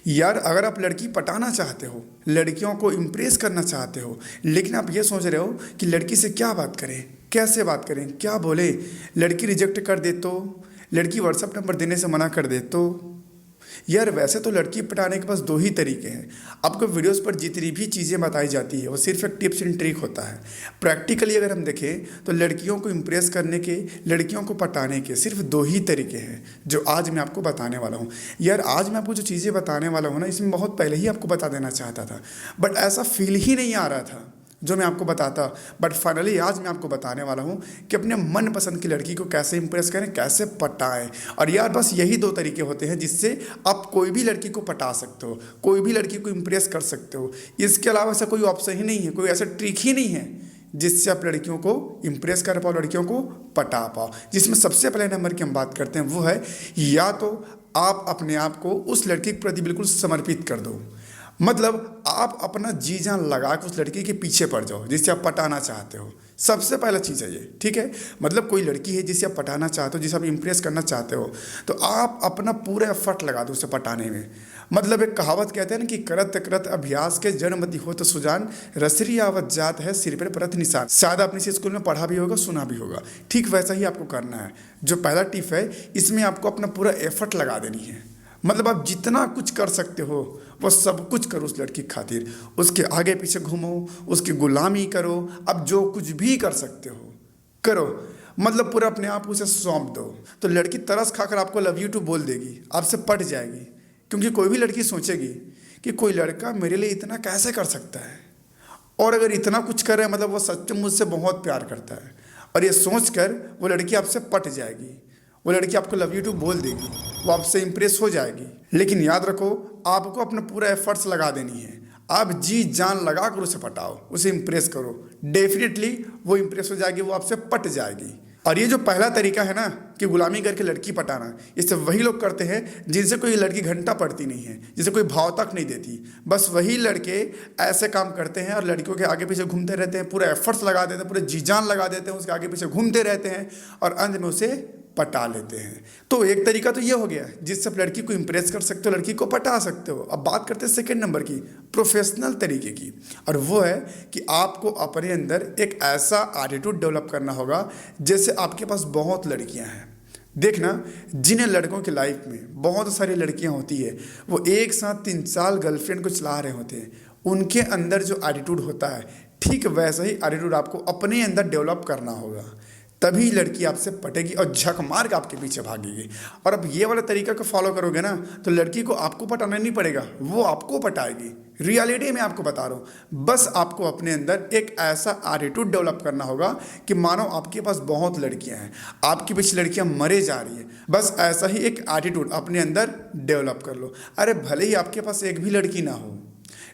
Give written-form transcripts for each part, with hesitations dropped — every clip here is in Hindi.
यार अगर आप लड़की पटाना चाहते हो, लड़कियों को इम्प्रेस करना चाहते हो, लेकिन आप ये सोच रहे हो कि लड़की से क्या बात करें, कैसे बात करें, क्या बोले, लड़की रिजेक्ट कर दे तो, लड़की व्हाट्सअप नंबर देने से मना कर दे तो। यार वैसे तो लड़की पटाने के पास दो ही तरीके हैं। आपको वीडियोस पर जितनी भी चीज़ें बताई जाती है वो सिर्फ एक टिप्स एंड ट्रिक होता है। प्रैक्टिकली अगर हम देखें तो लड़कियों को इम्प्रेस करने के, लड़कियों को पटाने के सिर्फ दो ही तरीके हैं जो आज मैं आपको बताने वाला हूँ। यार आज मैं आपको जो चीज़ें बताने वाला हूँ ना, इसमें बहुत पहले ही आपको बता देना चाहता था, बट ऐसा फील ही नहीं आ रहा था जो मैं आपको बताता। बट फाइनली आज मैं आपको बताने वाला हूँ कि अपने मन पसंद की लड़की को कैसे इंप्रेस करें, कैसे पटाएं। और यार बस यही दो तरीके होते हैं जिससे आप कोई भी लड़की को पटा सकते हो, कोई भी लड़की को इम्प्रेस कर सकते हो। इसके अलावा ऐसा कोई ऑप्शन ही नहीं है, कोई ऐसा ट्रिक ही नहीं है जिससे आप लड़कियों को इम्प्रेस कर पाओ, लड़कियों को पटा पाओ। जिसमें सबसे पहले नंबर की हम बात करते हैं वो है, या तो आप अपने आप को उस लड़की के प्रति बिल्कुल समर्पित कर दो। मतलब आप अपना जी जान लगा के उस लड़की के पीछे पड़ जाओ जिससे आप पटाना चाहते हो। सबसे पहला चीज़ है ये, ठीक है। मतलब कोई लड़की है जिसे आप पटाना चाहते हो, जिसे आप इम्प्रेस करना चाहते हो, तो आप अपना पूरा एफर्ट लगा दो उसे पटाने में। मतलब एक कहावत कहते हैं ना कि करत करत अभ्यास के जन्मति हो तो सुजान, रसरी आवत जात है सिर पर परत निशान। शायद आपने इसे स्कूल में पढ़ा भी होगा, सुना भी होगा। ठीक वैसा ही आपको करना है। जो पहला टिप है इसमें आपको अपना पूरा एफर्ट लगा देनी है। मतलब आप जितना कुछ कर सकते हो वो सब कुछ करो उस लड़की की खातिर। उसके आगे पीछे घूमो, उसकी गुलामी करो, अब जो कुछ भी कर सकते हो करो। मतलब पूरा अपने आप उसे सौंप दो, तो लड़की तरस खाकर आपको लव यू टू बोल देगी, आपसे पट जाएगी। क्योंकि कोई भी लड़की सोचेगी कि कोई लड़का मेरे लिए इतना कैसे कर सकता है, और अगर इतना कुछ करे मतलब वो सच में मुझसे बहुत प्यार करता है। और ये सोच कर वो लड़की आपसे पट जाएगी, वो लड़की आपको लव यू टू बोल देगी, वो आपसे इंप्रेस हो जाएगी। लेकिन याद रखो आपको अपना पूरा एफर्ट्स लगा देनी है। आप जी जान लगा कर उसे पटाओ, उसे इंप्रेस करो। डेफिनेटली वो इंप्रेस हो जाएगी, वो आपसे पट जाएगी। और ये जो पहला तरीका है ना कि गुलामी करके लड़की पटाना, इससे वही लोग करते हैं जिनसे कोई लड़की घंटा पड़ती नहीं है, जिसे कोई भाव तक नहीं देती। बस वही लड़के ऐसे काम करते हैं और लड़कियों के आगे पीछे घूमते रहते हैं, पूरा एफर्ट्स लगा देते हैं, पूरे जी जान लगा देते हैं, उसके आगे पीछे घूमते रहते हैं और अंत में उसे पटा लेते हैं। तो एक तरीका तो ये हो गया जिससे आप लड़की को इंप्रेस कर सकते हो, लड़की को पटा सकते हो। अब बात करते हैं सेकंड नंबर की, प्रोफेशनल तरीके की। और वो है कि आपको अपने अंदर एक ऐसा एटीट्यूड डेवलप करना होगा जैसे आपके पास बहुत लड़कियां हैं। देखना, जिन लड़कों की लाइफ में बहुत सारी लड़कियां होती है, वो एक साथ 3 साल गर्लफ्रेंड को चला रहे होते हैं, उनके अंदर जो एटीट्यूड होता है ठीक वैसा ही एटीट्यूड आपको अपने अंदर डेवलप करना होगा। तभी लड़की आपसे पटेगी और झक मार के आपके पीछे भागेगी। और अब ये वाला तरीका को फॉलो करोगे ना तो लड़की को आपको पटाना नहीं पड़ेगा, वो आपको पटाएगी। रियलिटी में आपको बता रहा हूँ, बस आपको अपने अंदर एक ऐसा एटीट्यूड डेवलप करना होगा कि मानो आपके पास बहुत लड़कियां हैं, आपके पीछे लड़कियां मरे जा रही है। बस ऐसा ही एक एटीट्यूड अपने अंदर डेवलप कर लो। अरे भले ही आपके पास एक भी लड़की ना हो,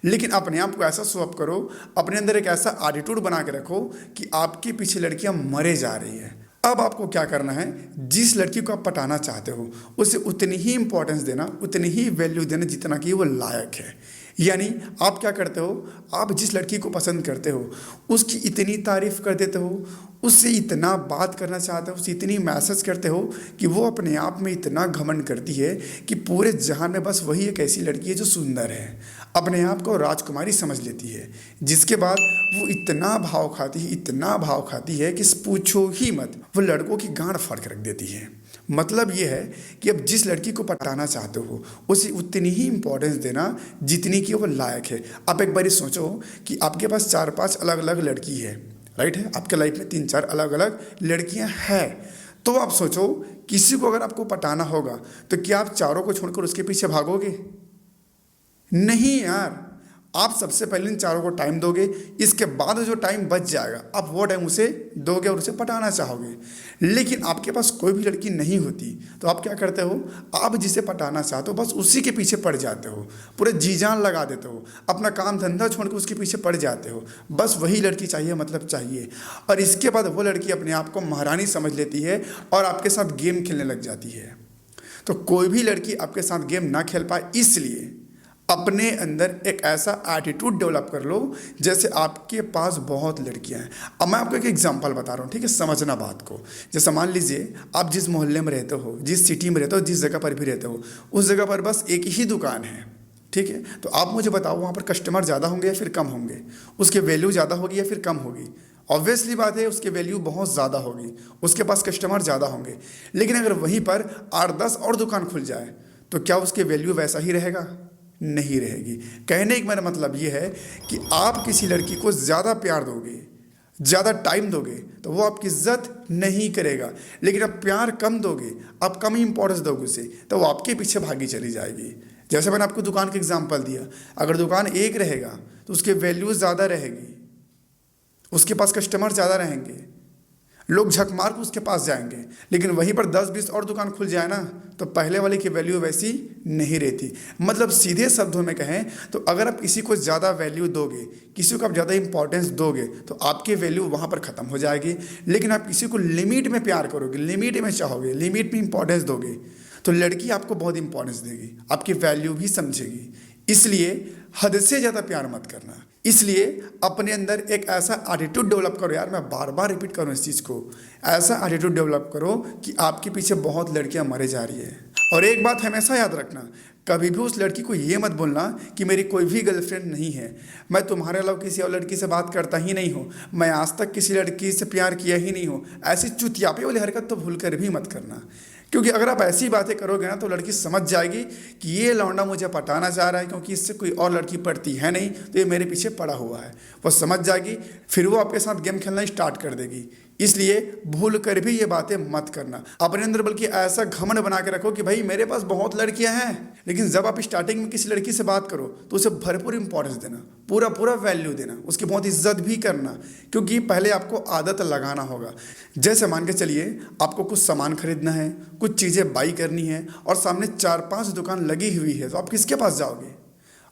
लेकिन अपने आप को ऐसा स्वैप करो, अपने अंदर एक ऐसा एटीट्यूड बना के रखो कि आपके पीछे लड़कियां मरे जा रही हैं। अब आपको क्या करना है, जिस लड़की को आप पटाना चाहते हो उसे उतनी ही इंपॉर्टेंस देना, उतनी ही वैल्यू देना जितना कि वो लायक है। यानी आप क्या करते हो, आप जिस लड़की को पसंद करते हो उसकी इतनी तारीफ कर देते हो, उससे इतना बात करना चाहते हो, उससे इतनी मैसेज करते हो कि वो अपने आप में इतना घमंड करती है कि पूरे जहान में बस वही एक ऐसी लड़की है जो सुंदर है, अपने आप को राजकुमारी समझ लेती है। जिसके बाद वो इतना भाव खाती है, इतना भाव खाती है कि पूछो ही मत, वो लड़कों की गांड फाड़ के रख देती है। मतलब ये है कि अब जिस लड़की को पटाना चाहते हो उसे उतनी ही इंपॉर्टेंस देना जितनी कि वो लायक है। आप एक बार सोचो कि आपके पास 4-5 अलग अलग लड़की है, राइट है, आपके लाइफ में 3-4 अलग अलग लड़कियां हैं। तो आप सोचो किसी को अगर आपको पटाना होगा तो क्या आप चारों को छोड़कर उसके पीछे भागोगे? नहीं यार, आप सबसे पहले इन चारों को टाइम दोगे, इसके बाद जो टाइम बच जाएगा आप वो टाइम उसे दोगे और उसे पटाना चाहोगे। लेकिन आपके पास कोई भी लड़की नहीं होती तो आप क्या करते हो, आप जिसे पटाना चाहते हो बस उसी के पीछे पड़ जाते हो, पूरे जी जान लगा देते हो, अपना काम धंधा छोड़ के उसके पीछे पड़ जाते हो। बस वही लड़की चाहिए, मतलब चाहिए। और इसके बाद वो लड़की अपने आप को महारानी समझ लेती है और आपके साथ गेम खेलने लग जाती है। तो कोई भी लड़की आपके साथ गेम ना खेल पाए, इसलिए अपने अंदर एक ऐसा एटीट्यूड डेवलप कर लो जैसे आपके पास बहुत लड़कियां हैं। अब मैं आपको एक एग्जांपल बता रहा हूँ, ठीक है, समझना बात को। जैसे मान लीजिए आप जिस मोहल्ले में रहते हो, जिस सिटी में रहते हो, जिस जगह पर भी रहते हो, उस जगह पर बस एक ही दुकान है, ठीक है, तो आप मुझे बताओ वहाँ पर कस्टमर ज़्यादा होंगे या फिर कम होंगे, उसके वैल्यू ज़्यादा होगी या फिर कम होगी। ऑब्वियसली बात है उसके वैल्यू बहुत ज़्यादा होगी, उसके पास कस्टमर ज़्यादा होंगे। लेकिन अगर वहीं पर 8-10 और दुकान खुल जाए तो क्या उसके वैल्यू वैसा ही रहेगा? नहीं रहेगी। कहने का मेरा मतलब ये है कि आप किसी लड़की को ज़्यादा प्यार दोगे, ज़्यादा टाइम दोगे तो वो आपकी इज्जत नहीं करेगा। लेकिन आप प्यार कम दोगे, आप कम इंपॉर्टेंस दोगे उसे, तो वो आपके पीछे भागी चली जाएगी। जैसे मैंने आपको दुकान का एग्जांपल दिया, अगर दुकान एक रहेगा तो उसके वैल्यू ज़्यादा रहेगी, उसके पास कस्टमर ज़्यादा रहेंगे, लोग झक मार के उसके पास जाएंगे। लेकिन वहीं पर 10-20 और दुकान खुल जाए ना तो पहले वाले की वैल्यू वैसी नहीं रहती। मतलब सीधे शब्दों में कहें तो अगर आप किसी को ज़्यादा वैल्यू दोगे, किसी को आप ज़्यादा इंपॉर्टेंस दोगे तो आपकी वैल्यू वहाँ पर ख़त्म हो जाएगी। लेकिन आप किसी को लिमिट में प्यार करोगे, लिमिट में चाहोगे, लिमिट में इंपॉर्टेंस दोगे तो लड़की आपको बहुत इंपॉर्टेंस देगी, आपकी वैल्यू भी समझेगी। इसलिए हद से ज़्यादा प्यार मत करना। इसलिए अपने अंदर एक ऐसा एटीट्यूड डेवलप करो, यार मैं बार बार रिपीट करूँ इस चीज़ को, ऐसा एटीट्यूड डेवलप करो कि आपके पीछे बहुत लड़कियां मरे जा रही है। और एक बात हमेशा याद रखना, कभी भी उस लड़की को ये मत बोलना कि मेरी कोई भी गर्लफ्रेंड नहीं है, मैं तुम्हारे अलावा किसी और लड़की से बात करता ही नहीं हूँ, मैं आज तक किसी लड़की से प्यार किया ही नहीं हूँ। ऐसी चुतियापे वाली हरकत तो भूल कर भी मत करना, क्योंकि अगर आप ऐसी बातें करोगे ना तो लड़की समझ जाएगी कि ये लौंडा मुझे पटाना चाह रहा है, क्योंकि इससे कोई और लड़की पड़ती है नहीं तो ये मेरे पीछे पड़ा हुआ है। वो समझ जाएगी, फिर वो आपके साथ गेम खेलना स्टार्ट कर देगी। इसलिए भूल कर भी ये बातें मत करना अपने अंदर, बल्कि ऐसा घमंड बना के रखो कि भाई मेरे पास बहुत लड़कियां हैं। लेकिन जब आप स्टार्टिंग में किसी लड़की से बात करो तो उसे भरपूर इंपॉर्टेंस देना, पूरा पूरा वैल्यू देना, उसकी बहुत इज्जत भी करना, क्योंकि पहले आपको आदत लगाना होगा। जैसे मान के चलिए आपको कुछ सामान खरीदना है, कुछ चीज़ें बाई करनी है और सामने 4-5 दुकान लगी हुई है, तो आप किसके पास जाओगे?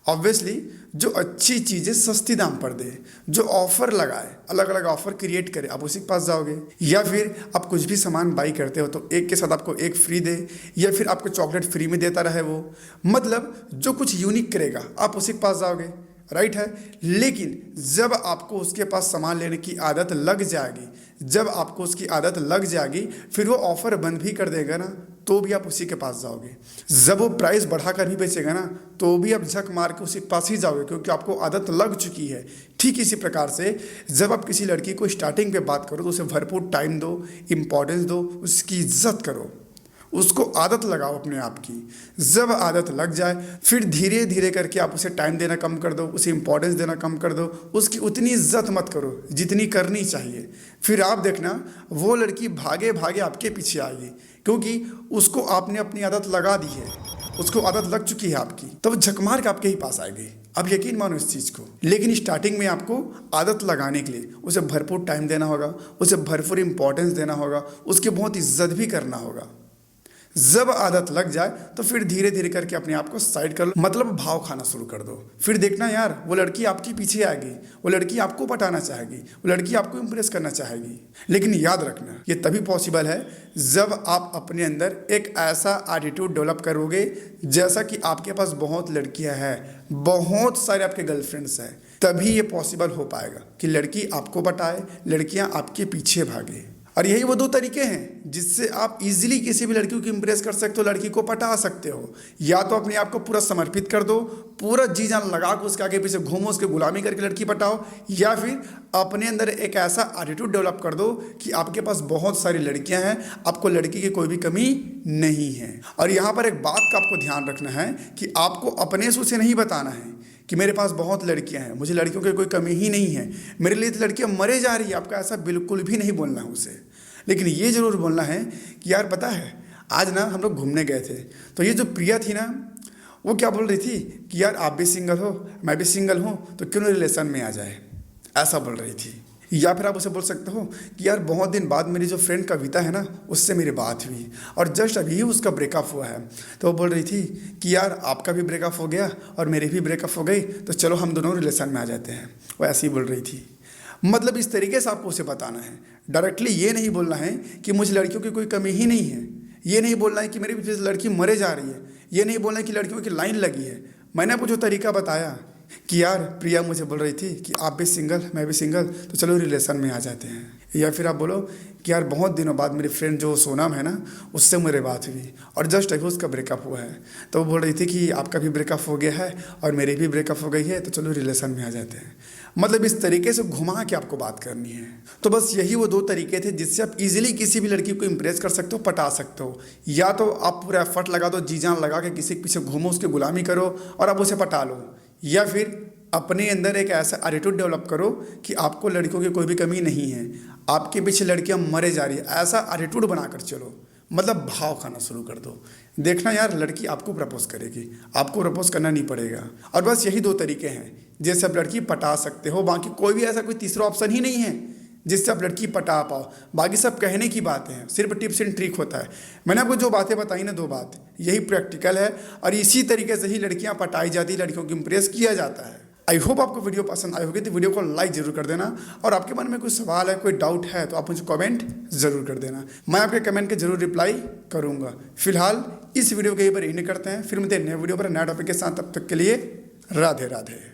ऑब्वियसली जो अच्छी चीज़ें सस्ती दाम पर दे, जो ऑफर लगाए, अलग अलग ऑफर क्रिएट करे, आप उसी के पास जाओगे। या फिर आप कुछ भी सामान बाई करते हो तो एक के साथ आपको एक फ्री दे, या फिर आपको चॉकलेट फ्री में देता रहे वो, मतलब जो कुछ यूनिक करेगा आप उसी के पास जाओगे, राइट है। लेकिन जब आपको उसके पास सामान लेने की आदत लग जाएगी, जब आपको उसकी आदत लग जाएगी, फिर वो ऑफर बंद भी कर देगा ना तो भी आप उसी के पास जाओगे। जब वो प्राइस बढ़ाकर भी बेचेगा ना तो भी आप झक मार के उसी के पास ही जाओगे, क्योंकि आपको आदत लग चुकी है। ठीक इसी प्रकार से जब आप किसी लड़की को स्टार्टिंग पे बात करो तो उसे भरपूर टाइम दो, इंपॉर्टेंस दो, उसकी इज्जत करो, उसको आदत लगाओ अपने आप की। जब आदत लग जाए फिर धीरे धीरे करके आप उसे टाइम देना कम कर दो, उसे इंपॉर्टेंस देना कम कर दो, उसकी उतनी इज्जत मत करो जितनी करनी चाहिए। फिर आप देखना वो लड़की भागे भागे आपके पीछे आएगी, क्योंकि उसको आपने अपनी आदत लगा दी है, उसको आदत लग चुकी है आपकी, तब झक मार के आपके ही पास आएगी। अब यकीन मानो इस चीज़ को। लेकिन स्टार्टिंग में आपको आदत लगाने के लिए उसे भरपूर टाइम देना होगा, उसे भरपूर इंपॉर्टेंस देना होगा, उसकी बहुत इज्जत भी करना होगा। जब आदत लग जाए तो फिर धीरे धीरे करके अपने आप को साइड कर लो, मतलब भाव खाना शुरू कर दो। फिर देखना यार वो लड़की आपके पीछे आएगी, वो लड़की आपको पटाना चाहेगी, वो लड़की आपको इंप्रेस करना चाहेगी। लेकिन याद रखना ये तभी पॉसिबल है जब आप अपने अंदर एक ऐसा एटीट्यूड डेवलप करोगे जैसा कि आपके पास बहुत लड़कियां हैं, बहुत सारे आपके गर्लफ्रेंड्स हैं, तभी ये पॉसिबल हो पाएगा कि लड़की आपको पटाए, लड़कियां आपके पीछे भागे। और यही वो 2 तरीके हैं जिससे आप इजीली किसी भी लड़की को इंप्रेस कर सकते हो, लड़की को पटा सकते हो। या तो अपने आप को पूरा समर्पित कर दो, पूरा जी जान लगा के उसके आगे पीछे घूमो, उसके गुलामी करके लड़की पटाओ, या फिर अपने अंदर एक ऐसा एटीट्यूड डेवलप कर दो कि आपके पास बहुत सारी लड़कियां हैं, आपको लड़की की कोई भी कमी नहीं है। और यहाँ पर एक बात का आपको ध्यान रखना है कि आपको अपने से उसे नहीं बताना है कि मेरे पास बहुत लड़कियां हैं, मुझे लड़कियों की कोई कमी ही नहीं है, मेरे लिए तो लड़कियां मरे जा रही है। आपका ऐसा बिल्कुल भी नहीं बोलना है उसे। लेकिन ये ज़रूर बोलना है कि यार पता है आज ना हम लोग घूमने गए थे तो ये जो प्रिया थी ना वो क्या बोल रही थी कि यार आप भी सिंगल हो, मैं भी सिंगल हूँ, तो क्यों ना रिलेशन में आ जाए, ऐसा बोल रही थी। या फिर आप उसे बोल सकते हो कि यार बहुत दिन बाद मेरी जो फ्रेंड कविता है ना उससे मेरी बात हुई और जस्ट अभी उसका ब्रेकअप हुआ है, तो वो बोल रही थी कि यार आपका भी ब्रेकअप हो गया और मेरी भी ब्रेकअप हो गई, तो चलो हम दोनों रिलेशन में आ जाते हैं। वो ऐसी बोल रही थी। मतलब इस तरीके से आपको उसे बताना है, डायरेक्टली ये नहीं बोलना है कि मुझे लड़कियों की कोई कमी ही नहीं है, ये नहीं बोलना है कि मेरी पीछे लड़की मरे जा रही है, ये नहीं बोलना है कि लड़कियों की लाइन लगी है। मैंने आपको जो तरीका बताया कि यार प्रिया मुझे बोल रही थी कि आप भी सिंगल मैं भी सिंगल, तो चलो रिलेशन में आ जाते हैं। या फिर आप बोलो कि यार बहुत दिनों बाद मेरी फ्रेंड जो सोनम है ना, उससे मेरी बात हुई और जस्ट अभी उसका ब्रेकअप हुआ है, तो वो बोल रही थी कि आपका भी ब्रेकअप हो गया है और मेरी भी ब्रेकअप हो गई है, तो चलो रिलेशन में आ जाते हैं। मतलब इस तरीके से घुमा के आपको बात करनी है। तो बस यही वो 2 तरीके थे जिससे आप इजीली किसी भी लड़की को इंप्रेस कर सकते हो, पटा सकते हो। या तो आप पूरा एफर्ट लगा दो, जी जान लगा के किसी के पीछे घूमो, उसकी गुलामी करो और आप उसे पटा लो। या फिर अपने अंदर एक ऐसा एटीट्यूड डेवलप करो कि आपको लड़कियों की कोई भी कमी नहीं है, आपके पीछे लड़कियां मरे जा रही है, ऐसा एटीट्यूड बनाकर चलो। मतलब भाव खाना शुरू कर दो, देखना यार लड़की आपको प्रपोज करेगी, आपको प्रपोज करना नहीं पड़ेगा। और बस यही 2 तरीके हैं जिससे आप लड़की पटा सकते हो। बाकी कोई भी ऐसा कोई तीसरा ऑप्शन ही नहीं है जिससे आप लड़की पटा पाओ। बाकी सब कहने की बातें हैं, सिर्फ टिप्स एंड ट्रिक होता है। मैंने आपको जो बातें बताई ना 2 बात, यही प्रैक्टिकल है और इसी तरीके से ही लड़कियां पटाई जाती, लड़कियों को इंप्रेस किया जाता है। आई होप आपको वीडियो पसंद आई होगी, तो वीडियो को लाइक जरूर कर देना। और आपके मन में कोई सवाल है, कोई डाउट है, तो आप मुझे कमेंट जरूर कर देना, मैं आपके कमेंट के जरूर रिप्लाई करूंगा। फिलहाल इस वीडियो के ऊपर यही करते हैं, फिर मिलते हैं नए वीडियो पर नए टॉपिक के साथ। तब तक के लिए राधे राधे।